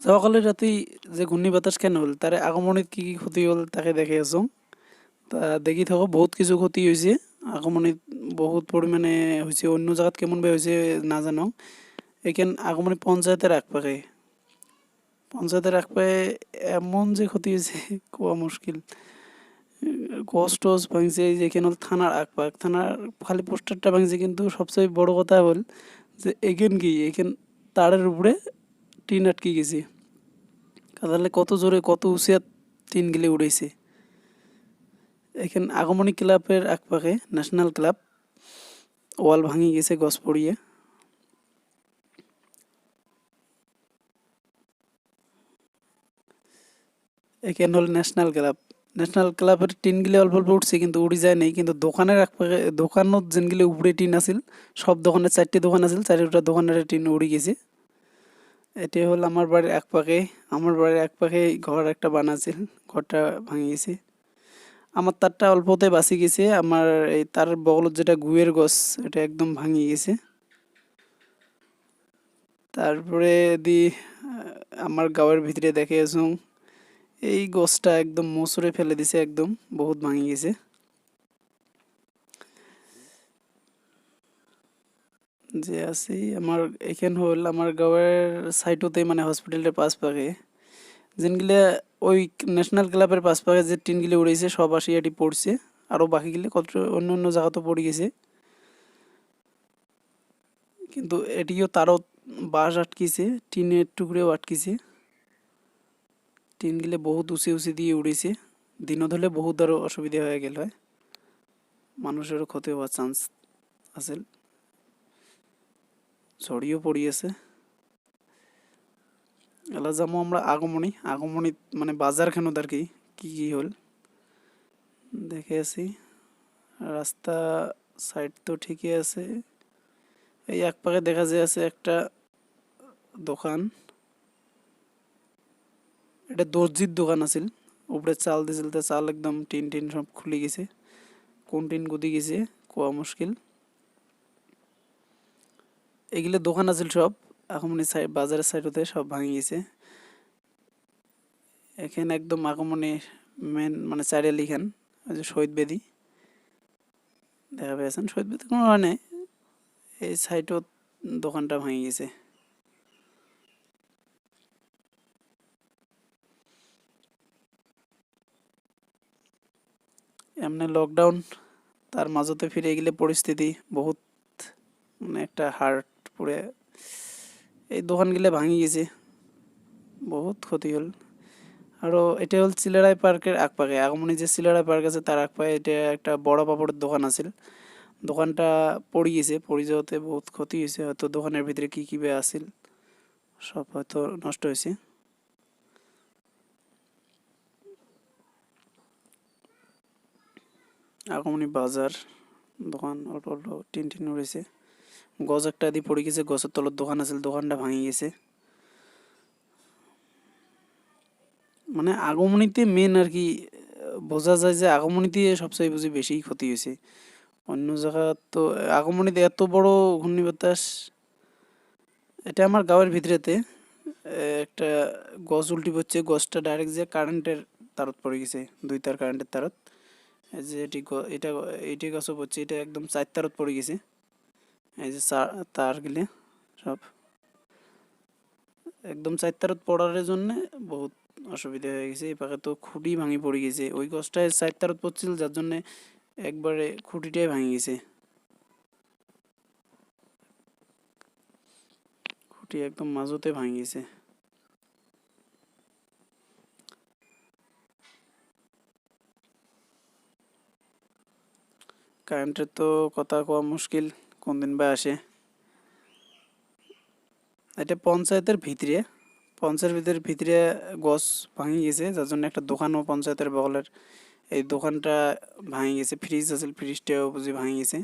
সকালে রাতেই যে ঘূর্ণিবাতাস কেন হল তার আগমনে কি কি ক্ষতি হল তাকে দেখে আছো। তা দেখি থাকো বহুত কিছু ক্ষতি হয়েছে। আগমনে বহুত পরিমাণে হয়েছে, অন্য জায়গাত কেমন ভাবে হয়েছে না জানো। এখান আগমনে পঞ্চায়েতের একপায়ে এমন যে ক্ষতি হয়েছে কোয়া মুশকিল। গছ টস ভাঙছে, যেখানে হল থানার আকপাক, থানার খালি পোস্টারটা ভাঙছে, কিন্তু সবচেয়ে বড় কথা হল যে এখান তারের উপরে টিন আটকে গেছে। তাহলে কত জোরে কত উঁচিয়াত টিন গিলে উড়েছে। এখানে আগমনী ক্লাবের একপাশে ন্যাশনাল ক্লাব ওয়াল ভাঙি গেছে গছ পড়িয়ে। এখানে হল ন্যাশনাল ক্লাবের টিন গিলে অল্প অল্প উঠছে, কিন্তু উড়ি যায় নাই। কিন্তু দোকানের একপাশে দোকানত যেনগুলি উপরে টিন আছিল, সব দোকানে 4টি দোকান আছিল, 4টা দোকানের টিন উড়ি গেছে। এটি হল আমার বাড়ির একপাশে। আমার বাড়ির একপাশে ঘর একটা বানাছিল, ঘরটা ভাঙি গেছে। আমার তারটা অল্পতে বাঁচি গেছে। আমার এই তার বগলত যেটা গুয়ের গছ, এটা একদম ভাঙি গেছে। তারপরে আমার গাঁয়ের ভিতরে দেখে আসুন, এই গছটা একদম মোচড়ে ফেলে দিছে, একদম বহুত ভাঙি গেছে। যে আছি আমার এখান হল আমার গাঁয়ের সাইটতে, মানে হসপিটালের পাশ পাকে যেনগুলা ওই ন্যাশনাল ক্লাবের পাশ পাকে যে টিনগুলি উড়েছে, সব আসিয়াটি পড়ছে। আরও বাকিগুলি কত অন্য অন্য জায়গাতে পড়ে গেছে। কিন্তু এটিও তারও বাঁশ আটকিছে, টিনের টুকরেও আটকিছে। টিনগুলো বহুত উঁচি উঁচি দিয়ে উড়েছে। দিনত হলে বহুত আরও অসুবিধা হয়ে গেল হয়, মানুষেরও ক্ষতি হওয়ার চান্স আছে। ঝড়িও পড়িয়েছে। এলা যাবো আমরা আগমনী মানে বাজার খানো আর কি কি কি হল দেখে আছি। রাস্তা সাইড তো ঠিকই আছে। এই এক পাকে দেখা যায় আছে একটা দোকান, এটা দর্জির দোকান আছিল। উপরে চাল দিছিল, তা চাল একদম টিন টিন সব খুলে গেছে। কোন টিন গুদি গেছে কোয়া মুশকিল। এগুলো দোকান আছিল সব, আগমনী বাজারের সাইডতে সব ভাঙি গেছে। এখানে একদম আগমনী মেন মানে চারিয়ালি খান, ওই যে শহীদ বেদি দেখা পেয়েছেন। শহীদ বেদি কোনো মানে এই সাইডত দোকানটা ভাঙি গেছে। এমনি লকডাউন, তার মাঝতে ফিরে গেলে পরিস্থিতি বহুত মানে একটা হার্ট পুরে। এই দোকানগুলো ভাঙি গেছে, বহুত ক্ষতি হল। আরও এটা হল চিলারাই পার্কের আকপাকে, আগমনী যে চিলারাই পার্ক আছে তার আকপাকে এটা একটা বড় পাপড়ের দোকান আছিল। দোকানটা পড়ে গেছে, পড়ে যাওয়াতে বহুত ক্ষতি হয়েছে। হয়তো দোকানের ভিতরে কি কি বে আছিল সব হয়তো নষ্ট হয়েছে। আগমনী বাজার দোকান অল্প অল্প টিন টিন উড়েছে। গছ একটা দিয়ে পড়ে গেছে, গছের তলত দোকান আছিল, দোকানটা ভাঙি গেছে। মানে আগমনীতে মেন আর কি বোঝা যায় যে আগমনীতে সবচেয়ে বুঝি বেশি ক্ষতি হয়েছে। অন্য জায়গা তো আগমনীতে এত বড় ঘূর্ণিবাতাস, এটা আমার গাঁয়ের ভিতরেতে একটা গছ উল্টি পড়ছে। গছটা ডাইরেক্ট যে কারেন্টের তারত পড়ে গেছে, 2 তার কারেন্টের তারত। এই যে এটি গাছও পড়ছে, এটা একদম 4 তারত পড়ে গেছে। এই যে তার গেলে সব একদম 4 তারত পড়ার জন্য বহুত অসুবিধা হয়ে গেছে। এই পাকে তো খুঁটি ভাঙি পড়ে গেছে, ওই গছটায় 4 তারত পড়ছিল, যার জন্য একবারে খুঁটিটাই ভাঙি গেছে। খুঁটি একদম মাঝতে ভাঙি গেছে। কারেন্টের তো কথা কওয়া মুশকিল, কোন দিন বা আসে। এটা পঞ্চায়েতের ভিতরে গছ ভাঙি গেছে, যার জন্য একটা দোকানও পঞ্চায়েতের বগলের এই দোকানটা ভাঙি গেছে। ফ্রিজ আছে, ফ্রিজটাও বুঝি ভাঙি গেছে।